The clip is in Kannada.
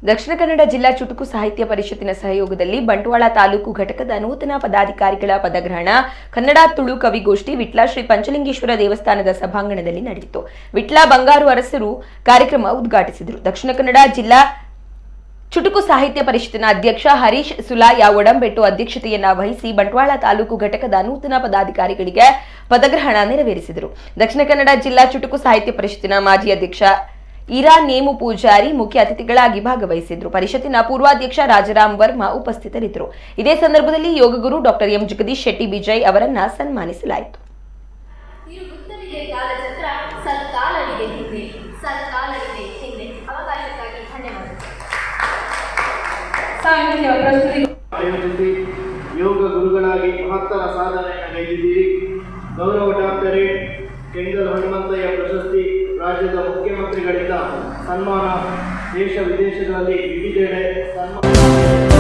ದಕ್ಷಿಣ ಕನ್ನಡ ಜಿಲ್ಲಾ ಚುಟುಕು ಸಾಹಿತ್ಯ ಪರಿಷತ್ತಿನ ಸಹಯೋಗದಲ್ಲಿ ಬಂಟ್ವಾಳ ತಾಲೂಕು ಘಟಕದ ನೂತನ ಪದಾಧಿಕಾರಿಗಳ ಪದಗ್ರಹಣ ಕನ್ನಡ ತುಳು ಕವಿಗೋಷ್ಠಿ ವಿಟ್ಲ ಶ್ರೀ ಪಂಚಲಿಂಗೇಶ್ವರ ದೇವಸ್ಥಾನದ ಸಭಾಂಗಣದಲ್ಲಿ ನಡೆಯಿತು. ವಿಟ್ಲ ಬಂಗಾರು ಅರಸರು ಕಾರ್ಯಕ್ರಮ ಉದ್ಘಾಟಿಸಿದರು. ದಕ್ಷಿಣ ಕನ್ನಡ ಜಿಲ್ಲಾ ಚುಟುಕು ಸಾಹಿತ್ಯ ಪರಿಷತ್ತಿನ ಅಧ್ಯಕ್ಷ ಹರೀಶ್ ಸುಲಾಯ ಒಡಂಬೆಟ್ಟು ಅಧ್ಯಕ್ಷತೆಯನ್ನ ವಹಿಸಿ ಬಂಟ್ವಾಳ ತಾಲೂಕು ಘಟಕದ ನೂತನ ಪದಾಧಿಕಾರಿಗಳಿಗೆ ಪದಗ್ರಹಣ ನೆರವೇರಿಸಿದರು. ದಕ್ಷಿಣ ಕನ್ನಡ ಜಿಲ್ಲಾ ಚುಟುಕು ಸಾಹಿತ್ಯ ಪರಿಷತ್ತಿನ ಮಾಜಿ ಅಧ್ಯಕ್ಷ ಈರಾ ನೇಮು ಪೂಜಾರಿ ಮುಖ್ಯ ಅತಿಥಿಗಳಾಗಿ ಭಾಗವಹಿಸಿದ್ರು. ಪರಿಷತ್ತಿನ ಪೂರ್ವಾಧ್ಯಕ್ಷ ರಾಜರಾಮ್ ವರ್ಮಾ ಉಪಸ್ಥಿತರಿದ್ದರು. ಇದೇ ಸಂದರ್ಭದಲ್ಲಿ ಯೋಗಗುರು ಡಾಕ್ಟರ್ ಎಂ ಜಗದೀಶ್ ಶೆಟ್ಟಿ ಬಿಜಯ್ ಅವರನ್ನ ಸನ್ಮಾನಿಸಲಾಯಿತು. ಯೋಗ ಗುರುಗಳಾಗಿ ಮಹತ್ತರ ಸಾಧನೆಯನ್ನುಗೈದಿದ್ದೀರಿ. ಗೌರವ ಡಾಕ್ಟರೇಟ್ ಕೆಂಗಲ್ ಹನುಮಂತಯ್ಯ ಪ್ರಶಸ್ತಿ, ರಾಜ್ಯದ ಮುಖ್ಯಮಂತ್ರಿಗಳಿಂದ ಸನ್ಮಾನ, ದೇಶ ವಿದೇಶಗಳಲ್ಲಿ ವಿವಿಧೆಡೆ ಸನ್ಮಾನ.